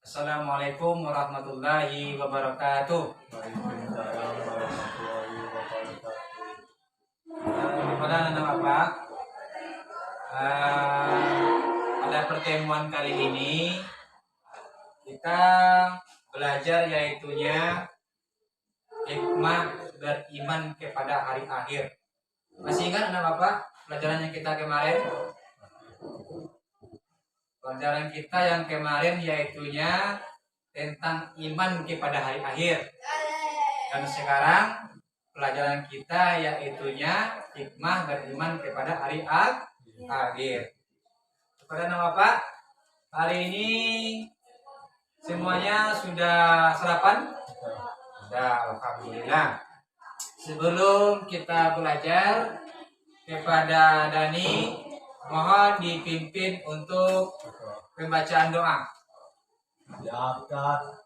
Assalamualaikum warahmatullahi wabarakatuh. Waalaikumsalam warahmatullahi wabarakatuh. Pada anak Bapak, pada pertemuan kali ini kita belajar yaitunya hikmah beriman kepada hari akhir. Masih ingat anak Bapak pelajaran yang kita kemarin? Pelajaran kita yang kemarin yaitunya tentang iman kepada hari akhir. Dan sekarang pelajaran kita yaitunya hikmah beriman kepada hari akhir. Kepada nama Bapak, hari ini semuanya sudah sarapan? Sudah, alhamdulillah. Sebelum kita belajar, kepada Dani mohon dipimpin untuk pembacaan doa. Ya Ustaz,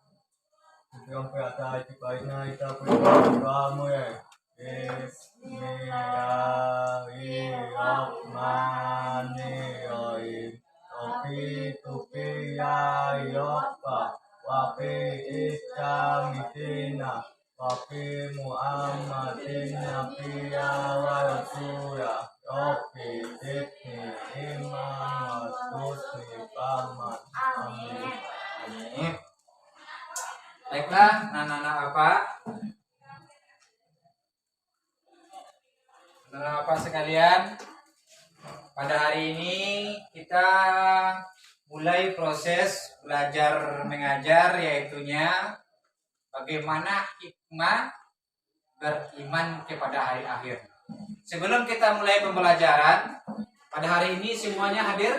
yang berada di baiknya kita berdoamu ya. Bismillahirrahmanirrahim. Topi ya yoppa, wapi iskamitina, wapi Muhammadin nabiya wa rasulah, Yopi zidni iman wa tusni faman. Amin. Baiklah, anak-anak Bapak sekalian, pada hari ini kita mulai proses belajar mengajar yaitunya bagaimana hikmah beriman kepada hari akhir. Sebelum kita mulai pembelajaran, pada hari ini semuanya hadir?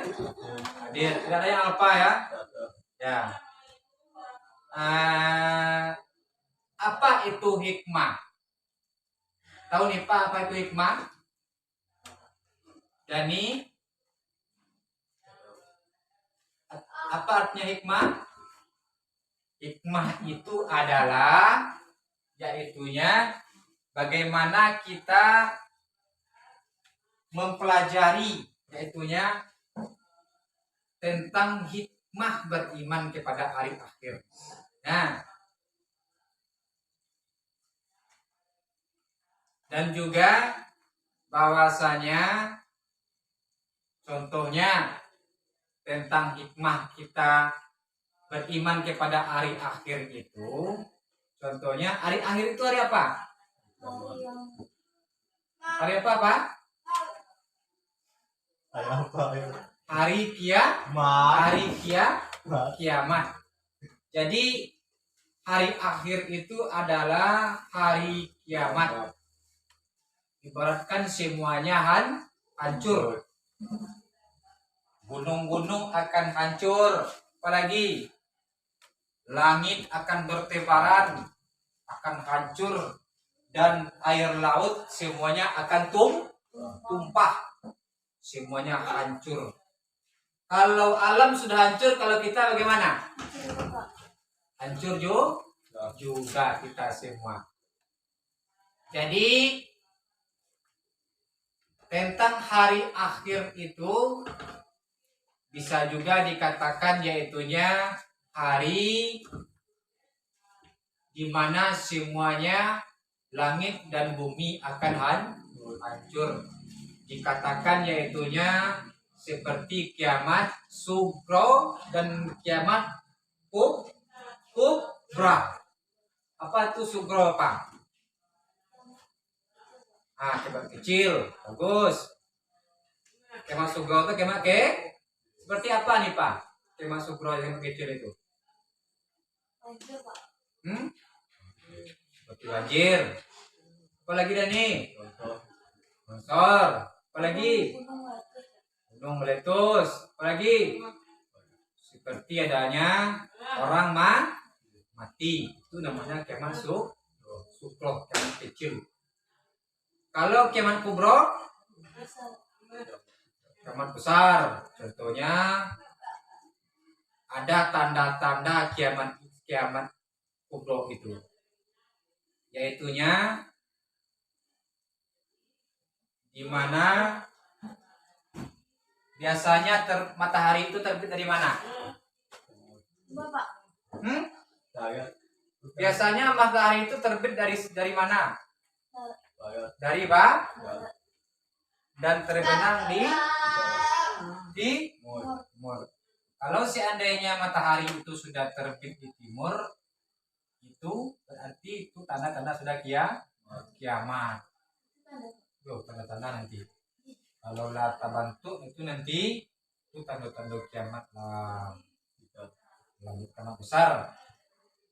Hadir, tidak ada yang lupa ya? Ya. Apa itu hikmah? Tahu nih Pak apa itu hikmah? Dani? Apa artinya hikmah? Hikmah itu adalah yaitunya bagaimana kita mempelajari yaitunya tentang hikmah beriman kepada hari akhir. Nah, dan juga bahwasanya contohnya tentang hikmah kita beriman kepada hari akhir itu, contohnya hari akhir itu hari apa? Hari apa Pak? Hari kiamat. Jadi hari akhir itu adalah hari kiamat. Ibaratkan semuanya hancur. Gunung-gunung akan hancur, apalagi langit akan bertebaran, akan hancur, dan air laut semuanya akan tumpah, semuanya hancur. Kalau alam sudah hancur, kalau kita bagaimana? Hancur juga kita semua. Jadi tentang hari akhir itu bisa juga dikatakan yaitunya hari di mana semuanya langit dan bumi akan hancur. Dikatakan yaitunya seperti kiamat sugro dan kiamat kubra. Apa itu sugro Pak? Kiamat kecil, bagus. Kiamat sugro itu kiamat seperti apa nih Pak? Kiamat sugro yang kecil itu? Seperti banjir. Apalagi Dani? Longsor. Apalagi? Gunung meletus. Apalagi? Seperti adanya orang mati. Itu namanya kiamat sugro, kiamat kecil. Kalau kiamat kubro, kiamat besar. Contohnya ada tanda-tanda kiamat kubro itu, yaitunya di mana biasanya matahari itu terbit dari mana? Bapak. Biasanya matahari itu terbit dari mana? Barat. Dari Barat. dan terbenam di Timur. timur. Kalau seandainya matahari itu sudah terbit di timur, itu berarti itu tanda-tanda sudah kiamat. Tuh, tanda-tanda nanti. Kalau lata bantu itu nanti itu tanda-tanda kiamat lah. Langit kiamat besar.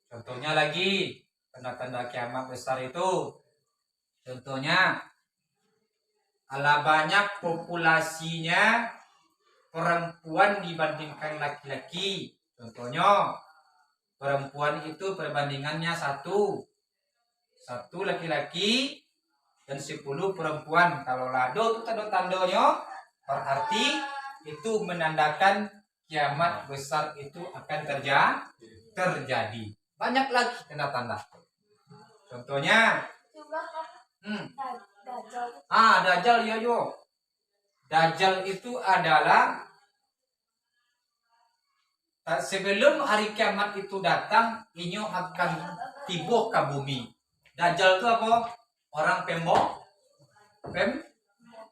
Contohnya lagi tanda-tanda kiamat besar itu, contohnya ala banyak populasinya perempuan dibandingkan laki-laki. Contohnya perempuan itu perbandingannya satu laki-laki dan 10 perempuan. Kalau lado itu tanda-tandanya berarti itu menandakan kiamat besar itu akan terjadi. Banyak lagi tanda-tanda. Contohnya Dajjal ya yo. Dajjal itu adalah sebelum hari kiamat itu datang, ini akan tiba ke bumi. Dajjal itu apa? Orang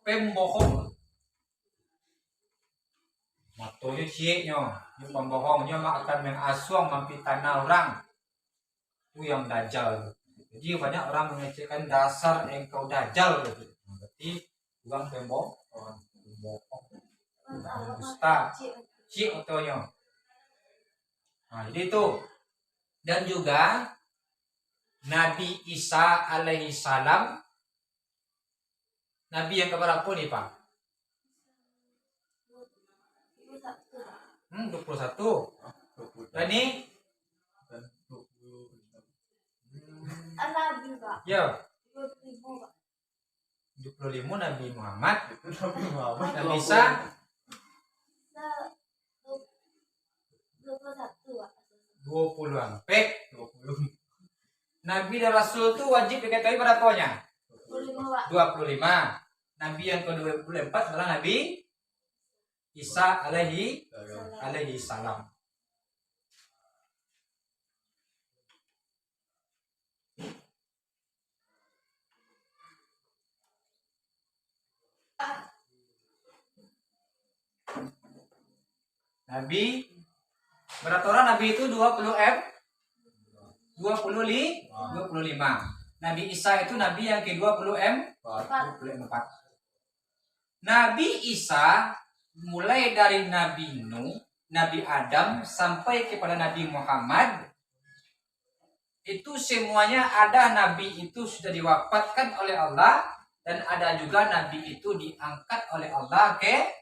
pembohong. Matonya sieknya, ini pembohongnya akan mengasuang mampitana orang. Itu yang Dajjal. Jadi banyak orang mengecekkan dasar engkau Dajjal gitu. Berarti orang pembohong, dusta, siek otonya. Nah, jadi itu. Dan juga Nabi Isa alaihi salam, Nabi yang keberapa nih Pak? 21. Dan ini Nabi Pak. ya 20.000 Pak. 25 Nabi Muhammad. Nabi Isa 21 Pak. 20 ampek. Nabi dan Rasul itu wajib diketahui pada pokoknya 25 Pak. 25. Nabi yang ke-24 adalah Nabi Isa alaihi salam. Nabi berapa orang Nabi itu 20 25. Nabi Isa itu Nabi yang ke-24. Nabi Isa mulai dari Nabi Nuh, Nabi Adam sampai kepada Nabi Muhammad, itu semuanya ada Nabi itu sudah diwafatkan oleh Allah dan ada juga Nabi itu diangkat oleh Allah ke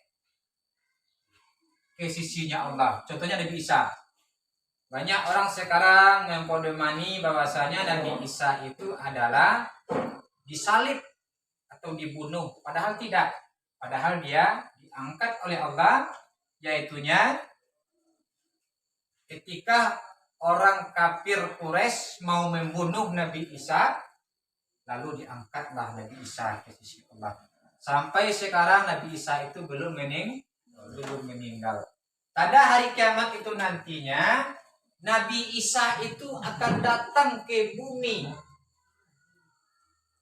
sisinya Allah. Contohnya Nabi Isa. Banyak orang sekarang yang podomani bahwasanya Nabi Isa itu adalah disalib atau dibunuh. Padahal tidak. Padahal dia diangkat oleh Allah, yaitunya ketika orang kafir Quraisy mau membunuh Nabi Isa, lalu diangkatlah Nabi Isa ke sisi Allah. Sampai sekarang Nabi Isa itu belum meninggal. Pada hari kiamat itu nantinya Nabi Isa itu akan datang ke bumi,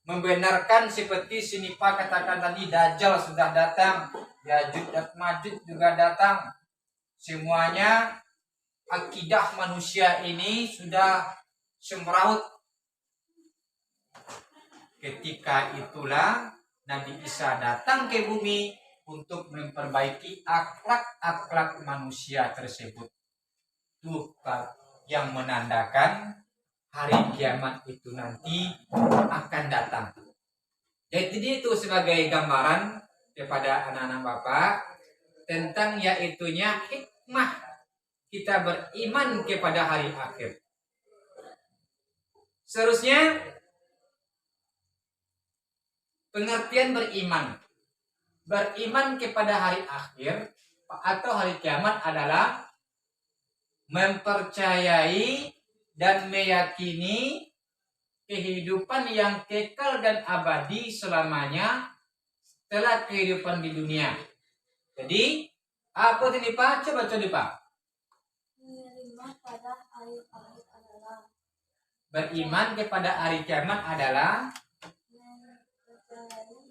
membenarkan seperti Sinipa katakan tadi, Dajjal sudah datang, Yajuj dan Majuj juga datang. Semuanya akidah manusia ini sudah semeraut. Ketika itulah Nabi Isa datang ke bumi untuk memperbaiki akhlak manusia tersebut. Itu yang menandakan hari kiamat itu nanti akan datang. Jadi itu sebagai gambaran kepada anak-anak Bapak tentang yaitunya hikmah kita beriman kepada hari akhir. Seterusnya pengertian beriman. Beriman kepada hari akhir atau hari kiamat adalah mempercayai dan meyakini kehidupan yang kekal dan abadi selamanya setelah kehidupan di dunia. Jadi, apa ini Pak? Coba Pak. Menerima pada hari akhir adalah Beriman kepada hari kiamat adalah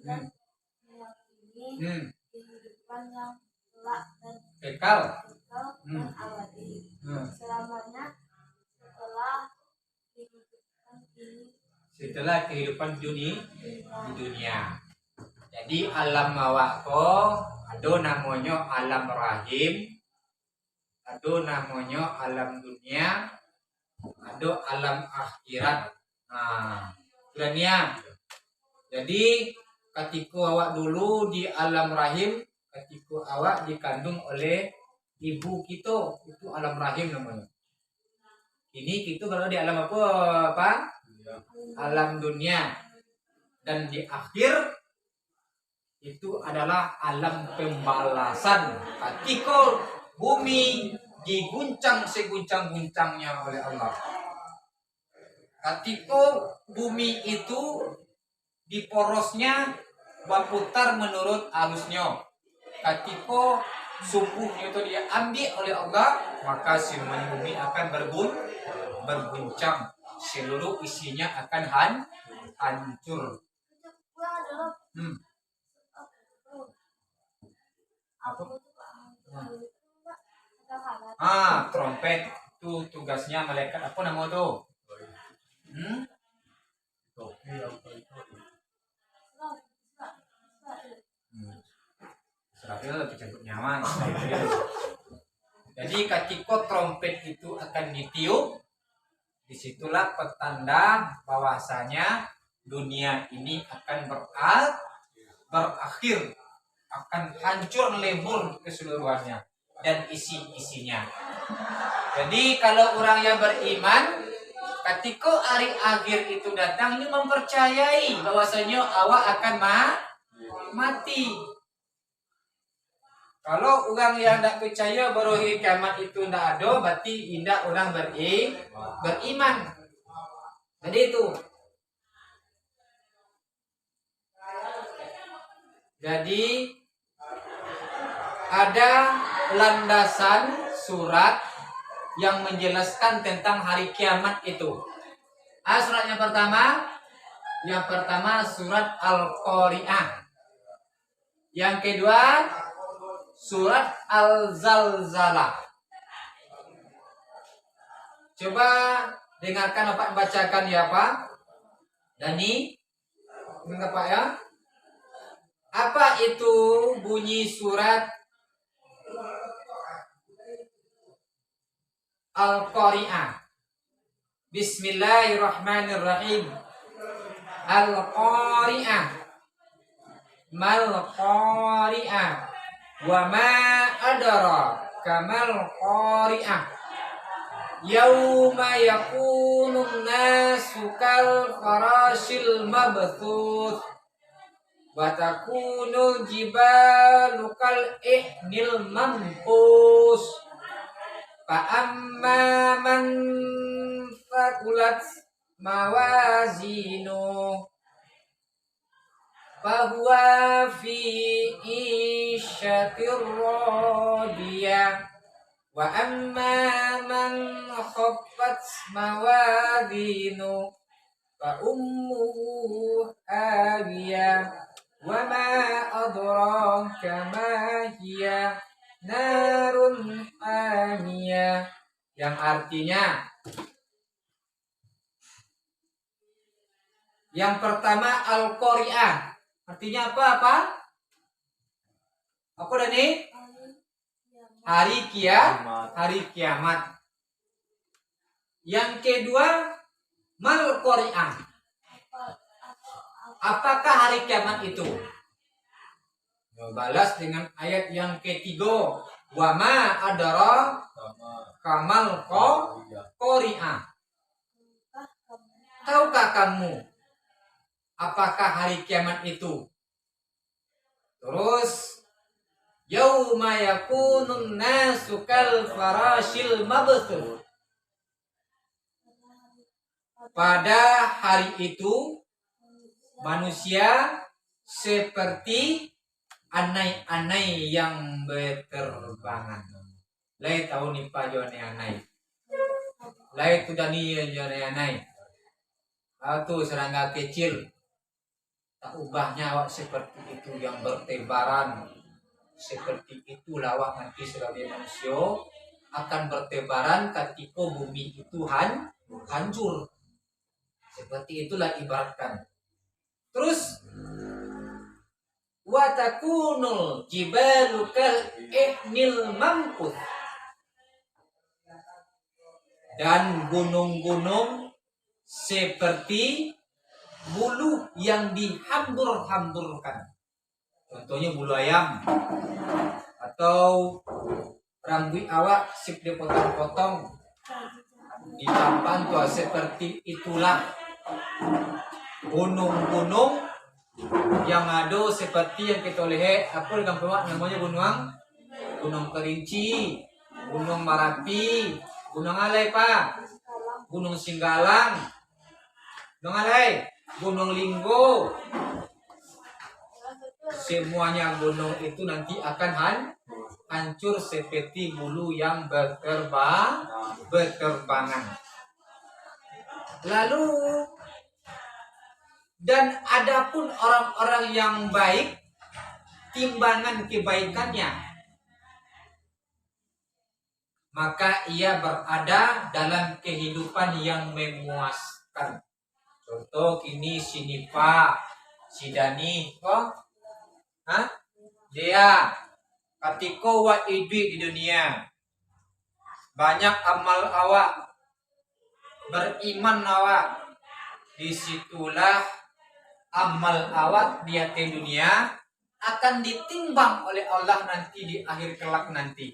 dan meyakini hmm, kehidupan yang kelak dan kekal. kekal dan abadi Hmm. selamanya setelah kehidupan ini Setelah kehidupan di dunia. dunia. Jadi alam mawako ada namanya alam rahim, ada namanya alam dunia, ada alam akhirat. Nah, dunia. Jadi ketika awak dulu di alam rahim, ketika awak dikandung oleh ibu kita, itu alam rahim namanya. Ini kita kalau di alam apa? Alam dunia. Dan di akhir itu adalah alam pembalasan. Ketika bumi diguncang seguncang-guncangnya oleh Allah. Ketika bumi itu di porosnya berputar menurut arusnya. Ketika subuhnya itu diambil oleh Allah, maka seluruh bumi akan berguncang. Seluruh isinya akan hancur. Kedua adalah Apa? kata-kata Trompet itu tugasnya malaikat apa nama itu? Topi apa itu? Israfil pencabut nyawa. Jadi ketika trompet itu akan ditiup, disitulah petanda bahwasanya dunia ini akan berakhir, akan hancur lebur keseluruhannya dan isi-isinya. Jadi kalau orang yang beriman, ketika hari akhir itu datang, ini mempercayai bahwasanya awak akan mati. Kalau orang yang tidak percaya baru hari kiamat itu tidak ada, berarti tidak orang beriman. Jadi itu. Jadi ada landasan surat yang menjelaskan tentang hari kiamat itu. Surat yang pertama surat Al-Qari'ah. Yang kedua surat Al-Zalzalah. Coba dengarkan Bapak bacakan ya Pak. Dani, dengar Pak ya. Apa itu bunyi surat Al-Qari'ah? Bismillahirrahmanirrahim. Al-Qari'ah. Mal Qari'ah. Wa ma adara kamal Qari'ah. Yauma yakunun nasu kal farashil mabthuth. Wa takunul jibalu kal ihnil manfus. Fa amma man fakulat mawazinu fahuwa fi isyatir radiyah. Wa amma man khaffat mawazinu fa ummuhu hawiyah. Wa ma adraka ma hiya narun hamiyah. Yang artinya, yang pertama Al-Qari'ah. Artinya apa? Apa Dani? Hari kiamat. Yang kedua Mal Qari'ah. Apakah hari kiamat itu? Balas dengan ayat yang ketiga. Wa ma adara kamal Qari'ah. Tahukah kamu apakah hari kiamat itu? Terus yauma yakunun nasu kal farashil mabthuth. Pada hari itu manusia seperti anai-anai yang berterbangan. Lai tahu ni pa jo anai-anai. Lai tu dani jo anai-anai. Tuh serangga kecil. Tak ubahnya awak seperti itu yang bertebaran. Seperti itulah awak nanti sebagai manusia akan bertebaran ketika bumi itu hancur. Seperti itulah ibaratkan. Terus wa takunul jibalu kal ihnil mampuh. Dan gunung-gunung seperti bulu yang dihambur-hamburkan. Contohnya bulu ayam atau rambut awak sip dipotong-potong ditampan tuh seperti itulah gunung-gunung yang ada seperti yang kita lihat apa di kampung namanya gunung Kerinci, gunung Marapi, gunung Alai Pak, gunung Singgalang, gunung Alai, gunung Linggo. Semuanya gunung itu nanti akan hancur seperti bulu yang berterbangan. Lalu dan adapun orang-orang yang baik, timbangan kebaikannya, maka ia berada dalam kehidupan yang memuaskan. Contoh kini si Nipa, si Dani, dia ketika awak hidup di dunia, banyak amal awak, beriman awak, disitulah amal awak di atas dunia akan ditimbang oleh Allah nanti di akhir kelak nanti.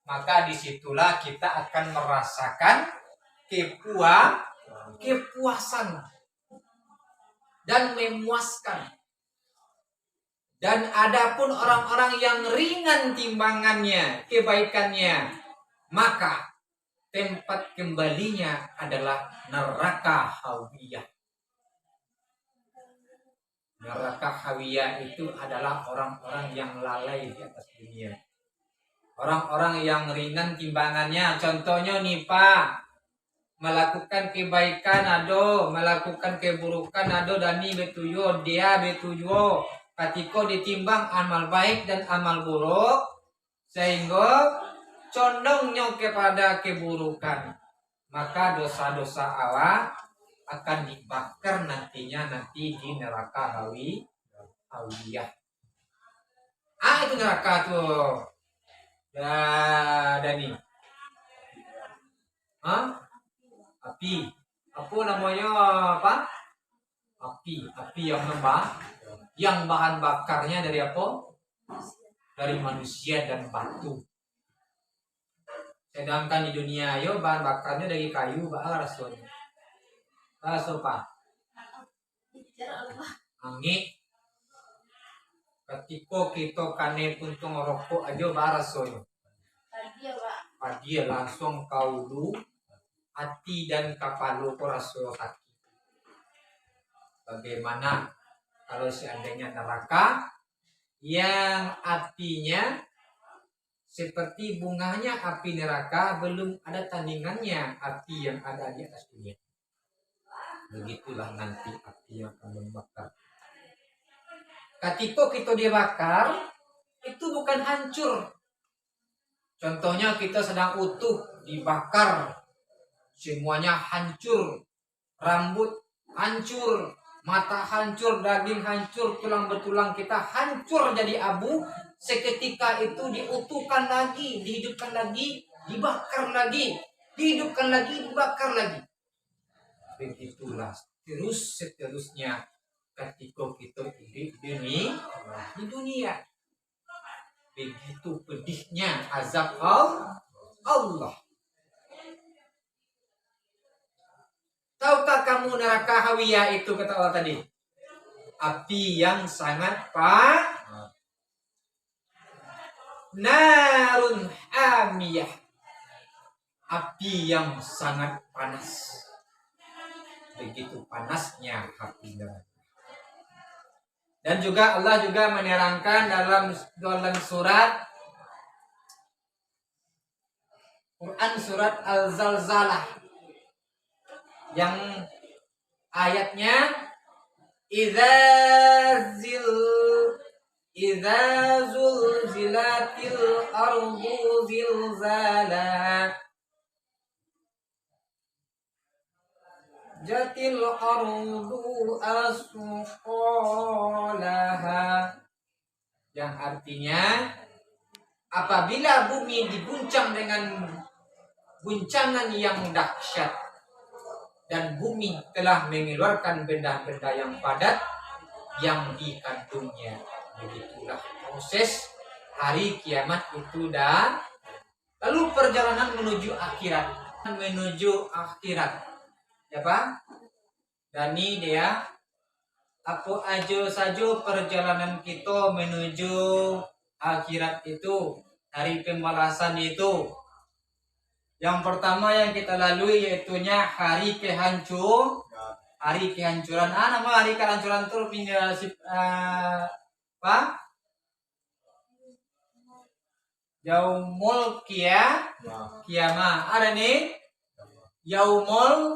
Maka disitulah kita akan merasakan kepuasan dan memuaskan. Dan adapun orang-orang yang ringan timbangannya, kebaikannya, maka tempat kembalinya adalah neraka hawiyah. Neraka hawiyah itu adalah orang-orang yang lalai di atas dunia. Orang-orang yang ringan timbangannya, contohnya nih Pak, melakukan kebaikan ada, melakukan keburukan ada, dani betuyo, dia betuyo. Ketika ditimbang amal baik dan amal buruk, sehingga condongnya kepada keburukan, maka dosa-dosa awak akan dibakar nanti di neraka hawiyah. Itu neraka tuh. Dani. Api. Apa namanya apa? Api yang yang bahan bakarnya dari apa? Dari manusia dan batu. Sedangkan di dunia yo bahan bakarnya dari kayu, rasulnya. Rasul Pak. Angin. Ketika kita kane puntung rokok aja rasulnya. Dia langsung kaulu hati dan kapalu rasul hati. Bagaimana kalau seandainya neraka yang apinya seperti bunganya api neraka, belum ada tandingannya api yang ada di atas dunia. Begitulah nanti api yang akan membakar. Ketika kita dibakar, itu bukan hancur. Contohnya kita sedang utuh dibakar, semuanya hancur, rambut hancur, mata hancur, daging hancur, tulang betulang kita hancur jadi abu. Seketika itu diutuhkan lagi, dihidupkan lagi, dibakar lagi, dihidupkan lagi, dibakar lagi. Begitulah terus seterusnya ketika kita hidup di dunia. Begitu pedihnya azab Allah. Tahukah kamu neraka hawiyah itu kata Allah tadi? Api yang sangat narun amiyah. Api yang sangat panas. Begitu panasnya api neraka. Dan juga Allah juga menerangkan dalam surat Quran surat Al-Zalzalah yang Ayatnya idza zulzilatil ardu zilzalaha jatil ardu asqalaha, yang artinya apabila bumi diguncang dengan guncangan yang dahsyat dan bumi telah mengeluarkan benda-benda yang padat yang dikandungnya, begitulah proses hari kiamat itu. Dan lalu perjalanan menuju akhirat, ya Pak. Dan ini dia apa aja saja perjalanan kita menuju akhirat itu, hari pembalasan itu. Yang pertama yang kita lalui yaitunya hari kehancuran. Nama hari kehancuran itu Pak? Yaumul Qiyamah. Ada nih Yaumul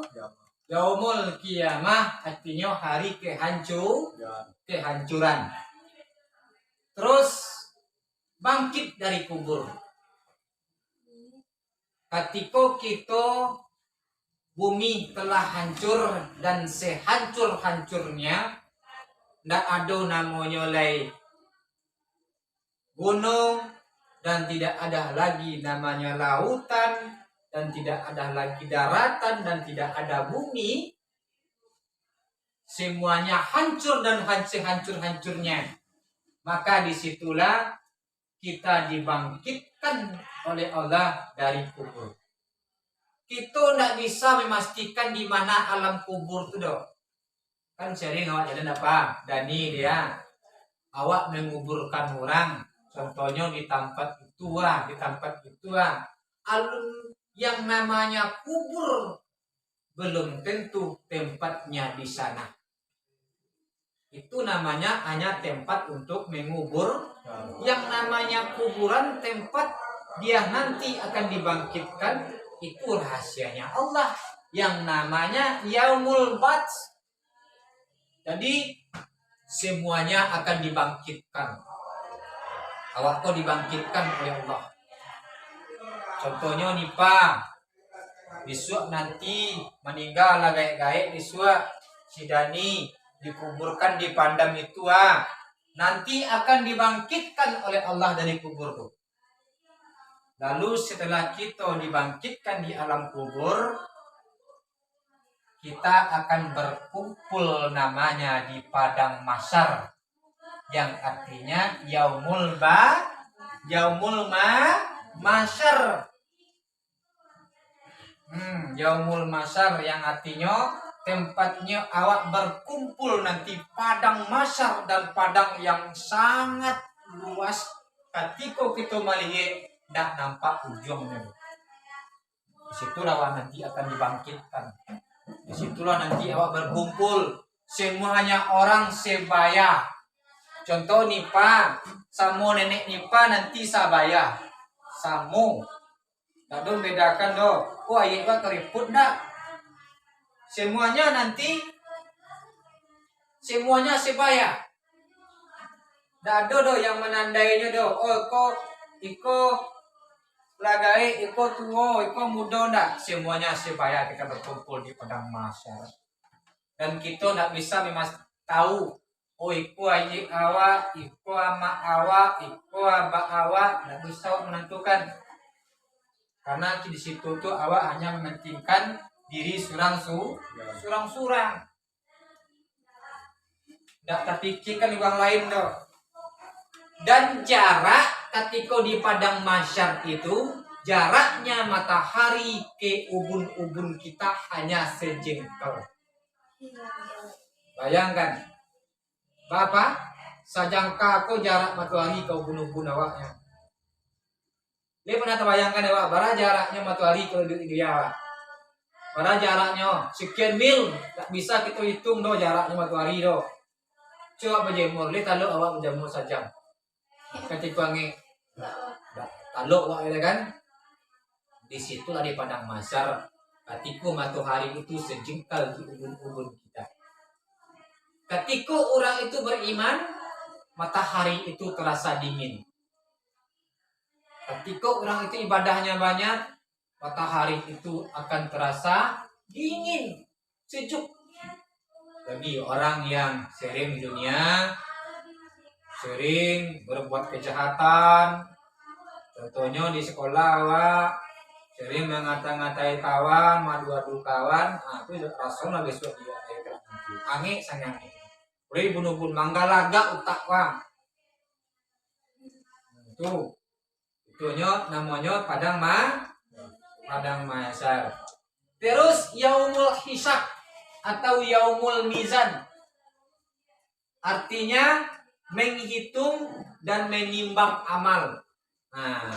Qiyamah, artinya hari kehancuran. Terus bangkit dari kubur. Ketika kita bumi telah hancur dan sehancur-hancurnya, tidak ada namanya lagi gunung, dan tidak ada lagi namanya lautan, dan tidak ada lagi daratan, dan tidak ada bumi. Semuanya hancur dan hancur-hancurnya. Maka disitulah kita dibangkitkan oleh Allah dari kubur. Kita tidak bisa memastikan di mana alam kubur itu dok. Kan sering awak jalan apa? Dani dia, awak menguburkan orang. Contohnya di tempat itu Alun yang namanya kubur belum tentu tempatnya di sana. Itu namanya hanya tempat untuk mengubur. Yang namanya kuburan, tempat dia nanti akan dibangkitkan, itu rahasianya Allah yang namanya Yaumul Bats. Jadi semuanya akan dibangkitkan. Awak kau dibangkitkan oleh Allah. Contohnya nih Pak, besok nanti meninggal lah gaek-gaek besok si Dani dikuburkan di Padang itu nanti akan dibangkitkan oleh Allah dari kubur tuh. Lalu setelah kita dibangkitkan di alam kubur, kita akan berkumpul namanya di Padang Mahsyar, yang artinya Yaumul Mahsyar. Yaumul Mahsyar yang artinya tempatnya awak berkumpul nanti, Padang Mahsyar, dan padang yang sangat luas. Ketika kita melihat tidak nampak ujungnya. Disitulah awak nanti akan dibangkitkan. Disitulah nanti awak berkumpul. Semuanya orang sebaya. Contoh nih Pak, samo nenek nipa nanti sabaya. Samo. Tak dong bedakan dong. Oh ayat Pak keriput dak. Semuanya nanti sebaya. Tak ada do yang menandainya do. Oh iko lagai, iko tua, iko muda ndak. Semuanya sebaya kita berkumpul di Padang Mahsyar. Dan kita tidak bisa tahu. Oh iko ayik awak, iko ama awak, iko abah awak. Tidak bisa menentukan. Karena di situ tuh awak hanya mementingkan diri surang-surang. Tidak terpikirkan orang lain dong. Dan jarak ketika di Padang Mahsyar itu, jaraknya matahari ke ubun-ubun kita hanya sejengkal. Bayangkan, Bapak, sajangka aku jarak matahari ke ubun-ubun awaknya. Dia pernah terbayangkan ya Pak, berapa jaraknya matahari ke dia Pak? Berapa jaraknya? Sekian mil, tak bisa kita hitung do jaraknya matahari do. Coba berjemur, lihat taluk awak berjemur saja. Ketika nge, taluk awak ya kan? Di situlah di Padang Mahsyar. Ketika matahari itu sejengkal di ubun-ubun kita. Ketika orang itu beriman, matahari itu terasa dingin. Ketika orang itu ibadahnya banyak, matahari itu akan terasa dingin, sejuk. Bagi orang yang sering di dunia, sering berbuat kejahatan, contohnya di sekolah awak sering mengata-ngatai kawan, madu-adu kawan, itu rasul besok dia akhirat nanti. Angi sangat. Boleh bunuh-bunuh manggalaga utak wang. Itu namanya padang mahsyar. Terus yaumul hisab atau yaumul mizan. Artinya menghitung dan menimbang amal. Nah,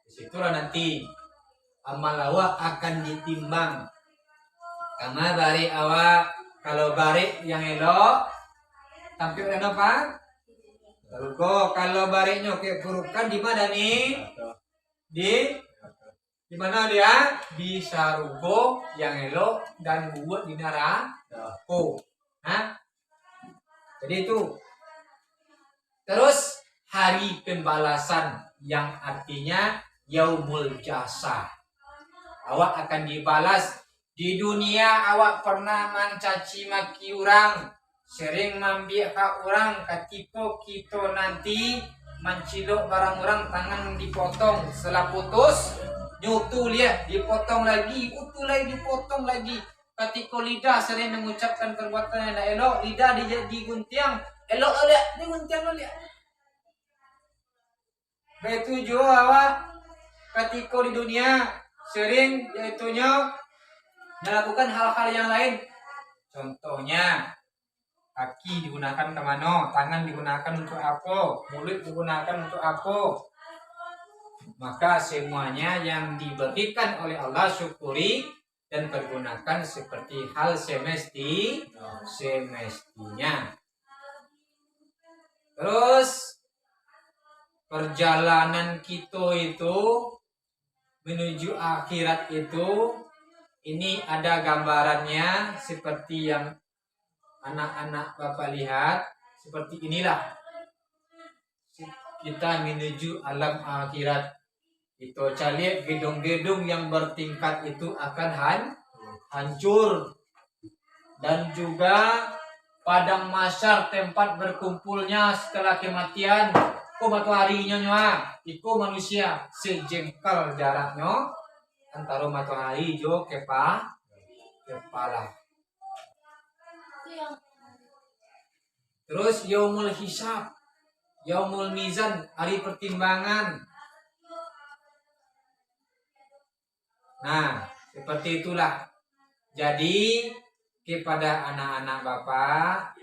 disitulah nanti amal awak akan ditimbang. Karena bari awak kalau bari yang elok tampil apa? Ruko. Kalau bariknya keburukan di mana nih? Di mana dia? Di sarugo yang elok dan buat di neraka. Jadi itu. Terus hari pembalasan yang artinya yaumul jasa. Awak akan dibalas. Di dunia awak pernah mencaci maki orang, sering membiak orang, ketika kita nanti mencilok barang orang, tangan dipotong, setelah putus nyutu lihat dipotong lagi, utuh lagi dipotong lagi. Ketika lidah sering mengucapkan perbuatan yang elok, lidah diguntiang, elok lihat diguntiang lihat. Begitu juga awak ketika di dunia sering yaitunya melakukan hal-hal yang lain. Contohnya kaki digunakan kemana, tangan digunakan untuk apa, mulut digunakan untuk apa. Maka semuanya yang diberikan oleh Allah syukuri dan pergunakan seperti hal semestinya. Terus perjalanan kita itu menuju akhirat itu, ini ada gambarannya seperti yang anak-anak Bapak lihat. Seperti inilah kita menuju alam akhirat. Itu lihat gedung-gedung yang bertingkat itu akan hancur. Dan juga padang mahsyar, tempat berkumpulnya setelah kematian. Mataharinya iku manusia sejengkal jaraknya antara matahari jo kepala. Terus yaumul hisab, yaumul mizan, hari pertimbangan. Nah, seperti itulah. Jadi kepada anak-anak Bapak,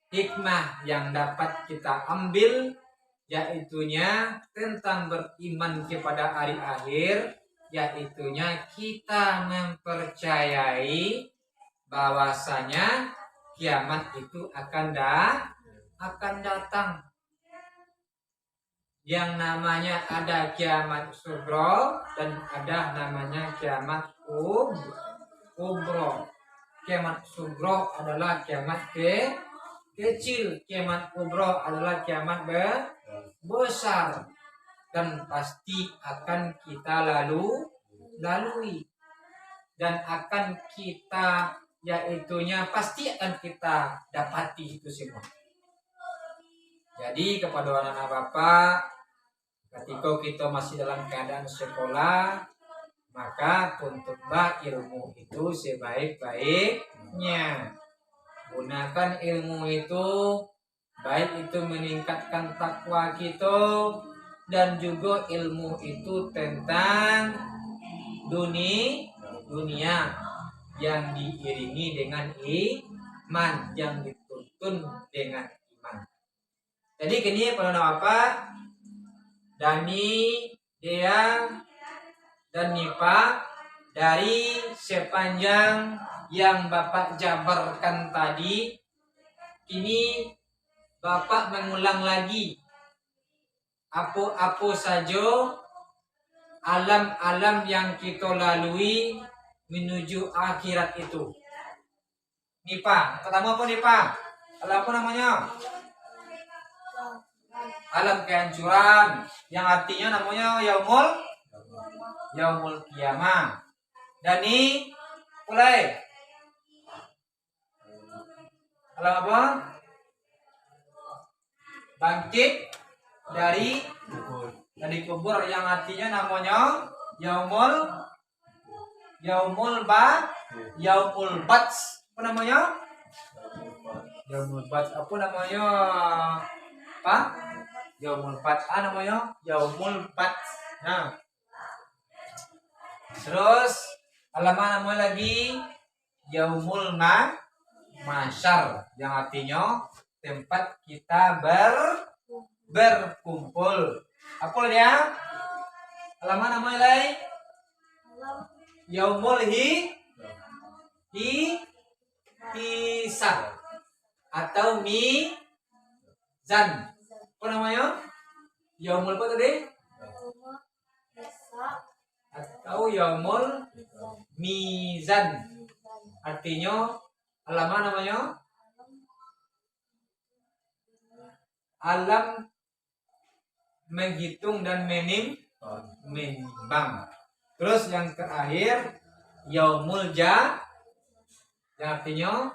hikmah yang dapat kita ambil yaitunya tentang beriman kepada hari akhir, yaitunya kita mempercayai bahwasanya kiamat itu akan datang. Yang namanya ada kiamat sugro dan ada namanya kiamat kubro. Kiamat sugro adalah kiamat kecil, kiamat kubro adalah kiamat besar dan pasti akan kita lalui dan akan kita yaitunya pasti akan kita dapati itu semua. Jadi kepada anak-anak Bapak, ketika kita masih dalam keadaan sekolah, maka tuntutlah ilmu itu sebaik-baiknya. Gunakan ilmu itu, baik itu meningkatkan takwa kita, dan juga ilmu itu tentang dunia yang diiringi dengan iman, yang dituntun dengan iman. Jadi kini pada apa? Dani, Dea, dan Nipa dari sepanjang yang Bapak jabarkan tadi, ini Bapak mengulang lagi apa saja alam-alam yang kita lalui menuju akhirat itu. Nih Pak, pertama apa nih Pak? Alam apa namanya? Alam kehancuran, yang artinya namanya yaumul kiamah. Dan ini mulai alam apa? Bangkit dari kubur, yang artinya namanya yaumul bats. Apa namanya? Yaumul bats. Apa namanya? Pak? Yaumul bats. Namanya yaumul bats. Nah. Terus halaman namanya lagi yaumul masyar, yang artinya tempat kita berkumpul. Apa dia? Halaman namanya lagi yaumul hisab atau mizan. Apa namanya? Yaumul apa tadi? Atau yaumul mizan. Artinya halaman namanya alam menghitung dan menimbang. Terus yang terakhir yaumul yang artinya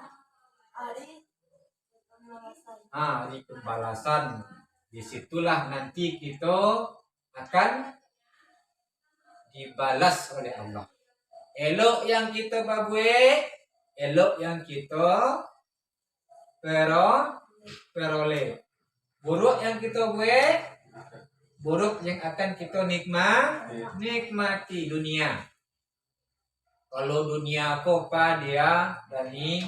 hari pembalasan. Disitulah nanti kita akan dibalas oleh Allah. Elok yang kita babue, elok yang kita peroleh. Buruk yang kita buat, buruk yang akan kita nikmati dunia. Kalau dunia ko pa dia dari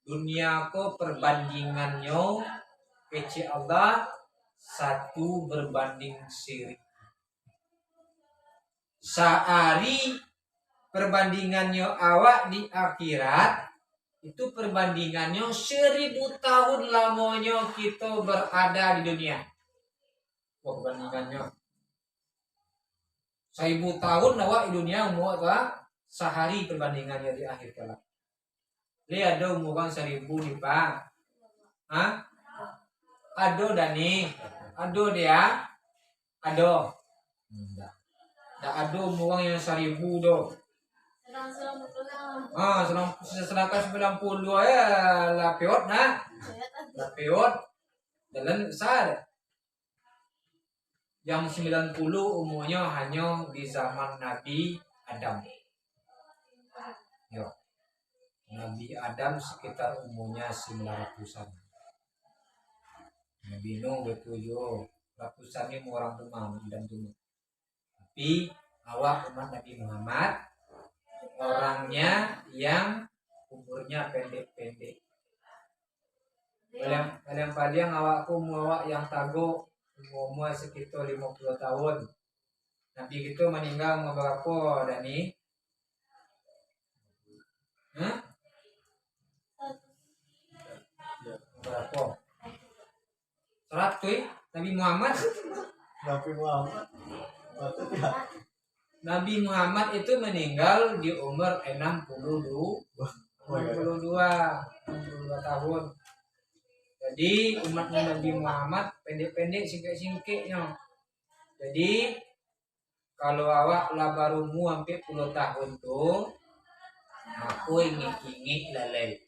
dunia ko perbandingannya kecil Allah 1 berbanding 1000. Sehari perbandingannya awak di akhirat itu perbandingannya 1000 tahun lamanya kita berada di dunia. Perbandingannya 1000 tahun awak di dunia umur apa? Sehari perbandingannya di akhir kelak. Lihat ada umur 1000 nih Pak. Hah? Ado Dani, ado dia, ado. Enggak ada umur yang 1000 doh. Sedangkan 90 ya lapiot nah. Lapiot dalam besar. Yang 90 umurnya hanya di zaman Nabi Adam. Yo. Nabi Adam sekitar umurnya 900-an. Nabi Nuh betul yo. Ratusan ini orang teman dan tuh. Tapi awak umat Nabi Muhammad orangnya yang umurnya pendek-pendek. Kalian awakku awak yang tago umur sekitar 50 tahun. Nabi itu meninggal umur berapa Dani? Berapa? 100 Nabi Muhammad. Nabi Muhammad itu meninggal di umur 62 tahun. Jadi umatnya Nabi Muhammad pendek-pendek singkek-singkeknya. Jadi kalau awak lah baru mu hampir 10 tahun tuh, aku ingin lalai.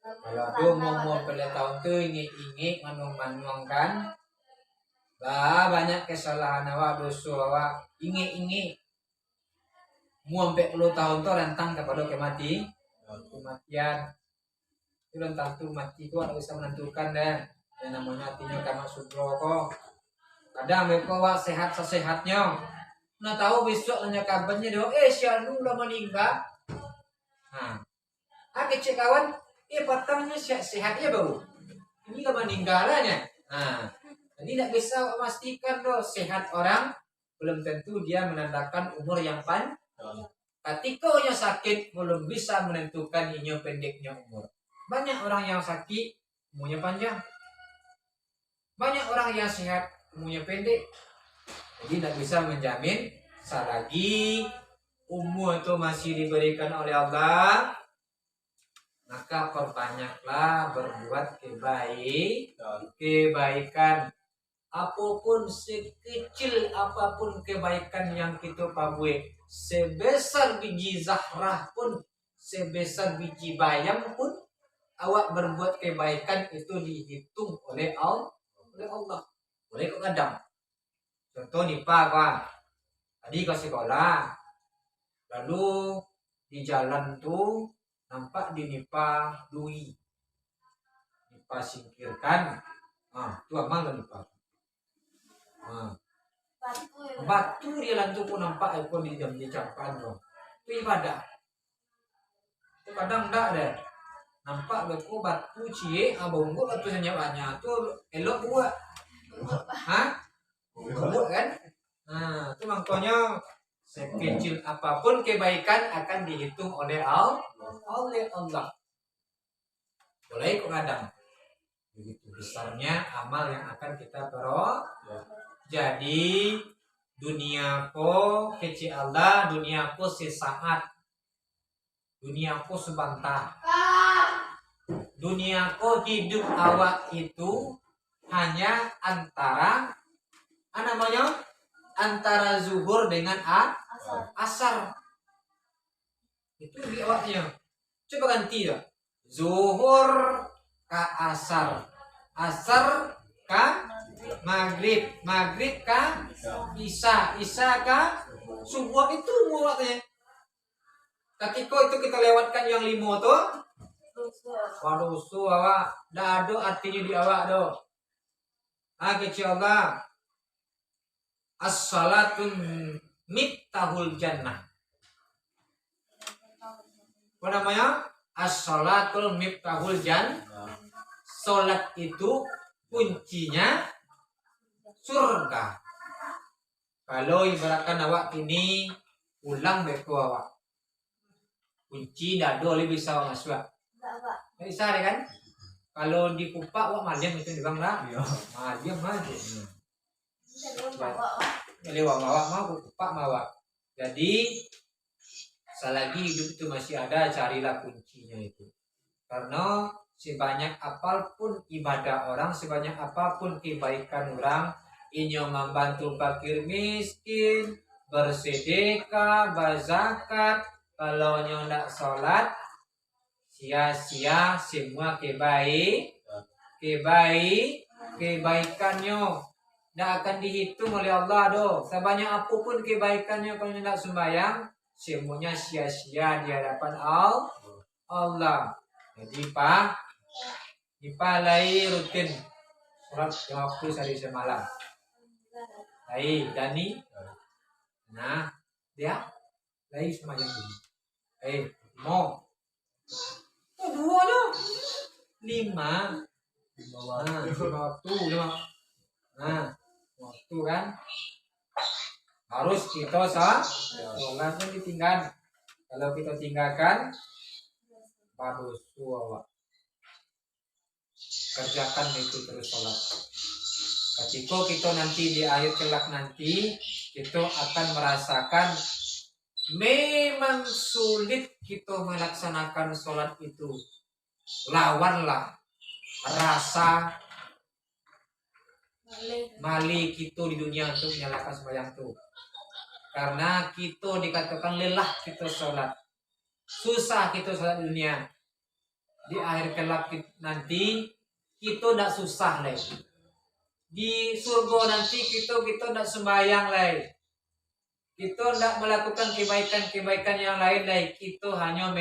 Kalau tuh mau pada tahun tuh ingin manuang kan, banyak kesalahan awak, dosa awak, ingin mu sampai 10 tahun tuh rentang kepada kematian. Itu rentang tuh mati itu ada bisa menentukan deh. Yang namanya hatinya kamu subro kok. Kadang mereka awak sehat sesehatnya. Nah tahu besok nanya kabarnya dia, sianu udah meninggal. Nah, kecil kawan, patangnya sehatnya baru. Ini udah meninggalannya. Nah, jadi tidak bisa memastikan loh sehat orang belum tentu dia menandakan umur yang panjang. Ketika yang sakit belum bisa menentukan ini pendeknya umur. Banyak orang yang sakit umurnya panjang. Banyak orang yang sehat umurnya pendek. Jadi tidak bisa menjamin selagi umur itu masih diberikan oleh Allah, maka perbanyaklah berbuat kebaikan. Apapun sekecil apapun kebaikan yang kita pabuat, sebesar biji zahrah pun, sebesar biji bayam pun, awak berbuat kebaikan itu dihitung oleh Allah. Boleh kau kadang. Contoh nih Pak, tadi ke sekolah, lalu di jalan tuh nampak di nipa dui, nipa singkirkan, itu amal kan nipa. Batu dia lantu pun nampak pun di jam dicapan tuh, itu ibadah. Itu kadang enggak deh, nampak beku batu cie, abonggo batu senyapanya tuh elok buat, buat kan? Itu makanya sekecil apapun kebaikan akan dihitung oleh Allah. Boleh kok kadang. Begitu besarnya amal yang akan kita peroleh. Jadi dunia ko kecil Allah, dunia ko sesaat, dunia ko sebentar. Dunia ko hidup awak itu hanya antara antara zuhur dengan asar. Itu di awaknya. Coba ganti ya. Zuhur ka asar, asar ka maghrib, maghrib ka isya, isya ka subuh. Itu awaknya. Ketika itu kita lewatkan yang 5 tuh, waduh awak dah ada artinya di awak doh. Kecil Allah. As-salatun miftahul jannah. Apa namanya? As-salatul miftahul jannah. Salat itu kuncinya surga. Kalau ibaratkan awak ini ulang beku awak, kunci dado lebih bisa masuk. Nggak bisa deh kan? Kalau dikupak awak malam itu di bang lah. Malam aja. Jadi awak mau kupak mawak. Jadi selagi hidup itu masih ada, carilah kuncinya itu. Karena sebanyak apapun ibadah orang, sebanyak apapun kebaikan orang, inyo membantu fakir miskin, bersedekah, berzakat, kalau nyo ndak sholat, sia-sia semua kebaikannya. Ndak akan dihitung oleh Allah doh. Sebanyak apapun kebaikannya kalau ndak sembahyang, semuanya sia-sia di hadapan Allah. Jadi Pak, rutin surat 50 hari semalam. Hai Dani. Nah, dia lagi semacam ini. Mau. Dua loh. 5. Waktu kan harus kita sholatnya ditinggal. Kalau kita tinggalkan, baru suawak. Kerjakan itu terus sholat. Ketika kita nanti di akhir kelak nanti, kita akan merasakan memang sulit kita melaksanakan sholat itu. Lawanlah rasa mali kita di dunia untuk menyalakan sembahyang itu. Karena kita dikatakan lelah kita sholat, susah kita sholat di dunia. Di akhir kelak nanti kita tidak susah lagi. Di surga nanti kita tidak sembahyang lagi. Kita tidak melakukan kebaikan yang lain lagi. Kita hanya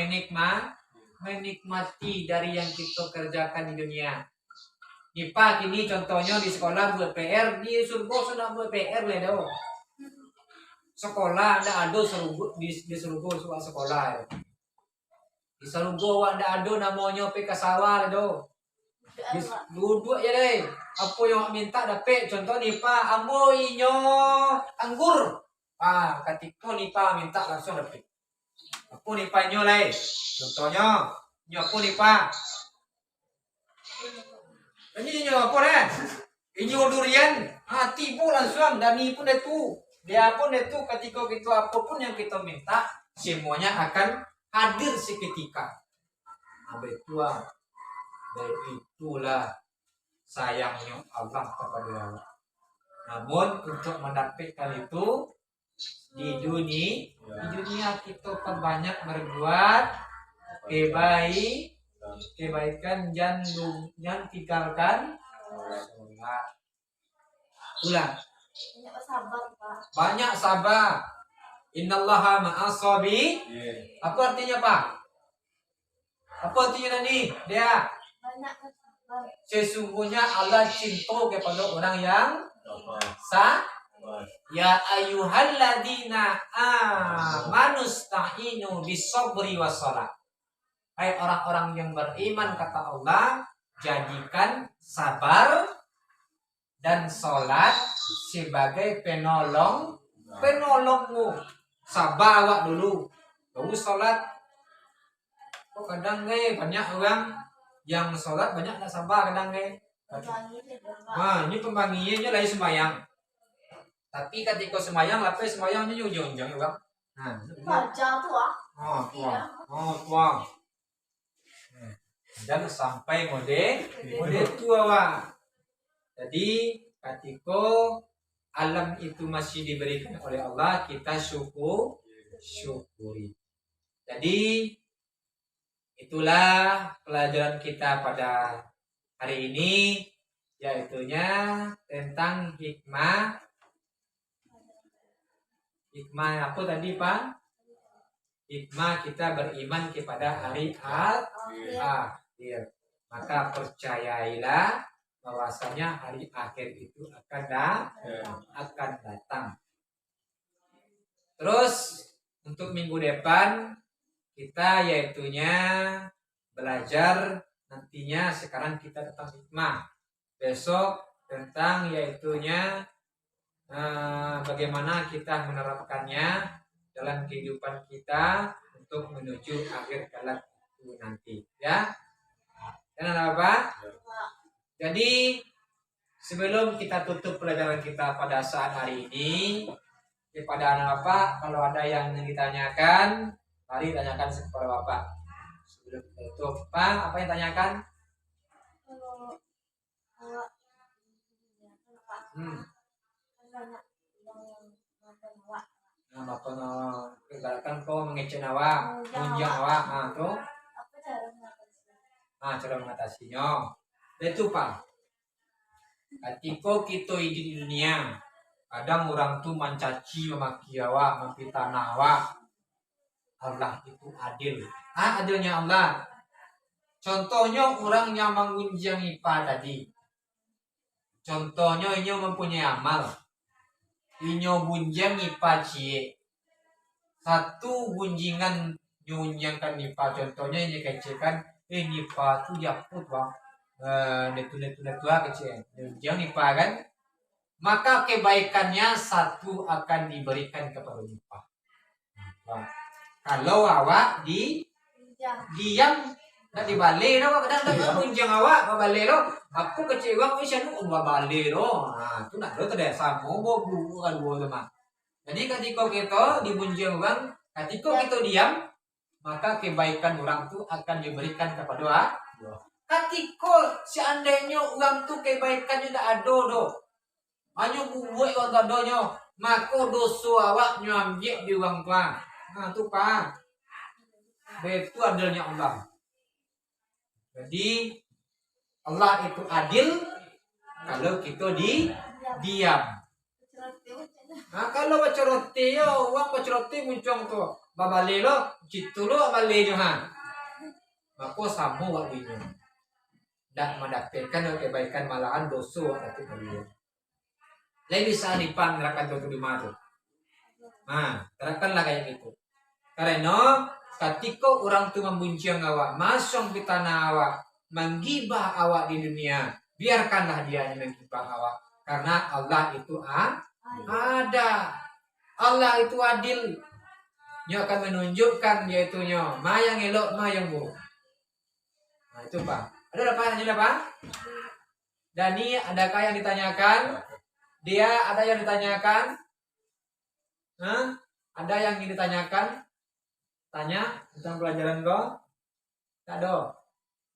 menikmati dari yang kita kerjakan di dunia. Di Pak ini contohnya di sekolah buat PR, di surga sudah buat PR lah doh. Sekolah ada di surga suka sekolah. Di surga ada namanya PK sawah doh. Duduk ya deh. Apa yang minta dapat? Contoh nih Pak, ambo inyo anggur. Ketika nih Pak minta langsung dapat. Apa nih Pak inyo lah? Contohnya, inyo apa nih Pak? Ini inyo apa deh? Inyo durian. Tiba langsung. Dan ini pun itu. Dia pun itu ketika kita apapun yang kita minta, semuanya akan hadir seketika. Dan itulah sayangnya Allah kepada Allah. Namun untuk mendapatkan itu di dunia kita banyak berbuat kebaikan dan tinggalkan sholat. Ulang. Banyak sabar. Innallaha ma'as-sabirin. Apa artinya Pak? Apa artinya nih? Dia banyak bersabar. sesungguhnya Allah cinta kepada orang yang ya ayyuhalladzina amanu sta'inu bis-sabri was-shalah. Hai orang-orang yang beriman, kata Allah, jadikan sabar dan sholat sebagai penolongmu. Sabar awak dulu, baru sholat. Kok kadang banyak orang yang sholat banyak tak sabar kadang ini pembanginya lagi sembahyang. Tapi ketika sembahyang, lapis sembahyangnya ujung ya bang. Baca tuh tuang. Dan sampai mode tua Wak. Jadi ketika alam itu masih diberikan oleh Allah, kita syukuri. Jadi itulah pelajaran kita pada hari ini, yaitunya tentang hikmah apa tadi Pak? Hikmah kita beriman kepada hari akhir. Maka percayailah bahwasanya hari akhir itu akan datang. Terus untuk minggu depan kita yaitunya belajar nantinya, sekarang kita tentang hikmah, besok tentang yaitunya bagaimana kita menerapkannya dalam kehidupan kita untuk menuju akhir kelak itu nanti ya. Dan apa? Jadi sebelum kita tutup pelajaran kita pada saat hari ini, kepada anak Bapak, kalau ada yang ditanyakan, mari tanyakan kepada Bapak. Sebelum kita tutup, Pak, apa yang tanyakan? Bapak ibaratkan kau mengecek awak, munjang awak, tuh. Cara mengatasinya. Itu Pak. Ketika kita hidup di dunia, kadang orang tuh mencaci, memaki awak, memfitnah awak. Allah itu adil. Adilnya Allah. Contohnya orang yang mengunjang IPA tadi. Contohnya ini mempunyai amal. Ini bunjang IPA cie. Satu gunjingan nyunjangkan IPA. Contohnya ini kecekan. IPA tuh japut bang. Netu kecil. Nyunjang IPA kan. Maka kebaikannya satu akan diberikan kepada IPA. Kalau awak diam nak dibalik lo, kadang-kadang kunjang awak balik lo, aku kecewa kau siapa tu balik lo, tu nak lo tidak sama, bobu kan bobu mah. Jadi ketika kita dibunjang orang, ketika kita diam, maka kebaikan orang tu akan diberikan kepada awak. Ketika seandainya orang tu kebaikannya tidak ada do, hanya buat orang adanya, maka dosa awak nyambil di orang tua. Tu Pak. Itu adilnya Allah. Jadi Allah itu adil kalau kita diam. Kalau baca roti yo, uang baca roti muncung tu. Babale lo, citu lo bale jo ha. Maka sama waktu ini. Dan mendapatkan kebaikan malahan dosa waktu itu. Lain bisa dipanggrakan tu di mana. Terapkanlah kayak gitu. Karena ketika orang tu membuncang awak, masuk di tanah awak, menggibah awak di dunia, biarkanlah dia menggibah awak. Karena Allah itu ada. Allah itu adil. Dia akan menunjukkan yaitunya, ma yang elok, ma yang buruk. Itu Pak. Ada apa? Ada apa? Dani, adakah yang ditanyakan? Dia ada yang ditanyakan? Ada yang ingin ditanyakan? tanya tentang pelajaran kau? Tak ada.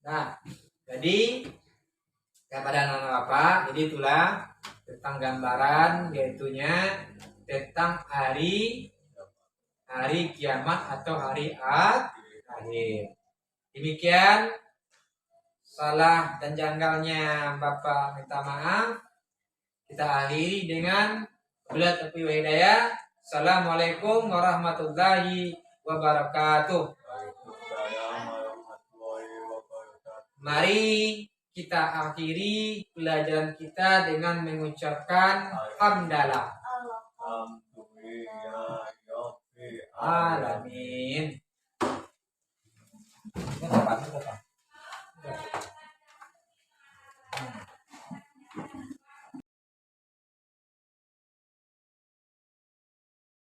Nah, jadi kepada anak bapak, jadi itulah tentang gambaran yaitunya tentang hari kiamat atau hari akhir. Demikian salah dan janggalnya Bapak minta maaf. Kita akhiri dengan wabillahi taufiq wal hidayah. Assalamualaikum warahmatullahi wabarakatuh. Mari kita akhiri pelajaran kita dengan mengucapkan hamdalah. Alamin.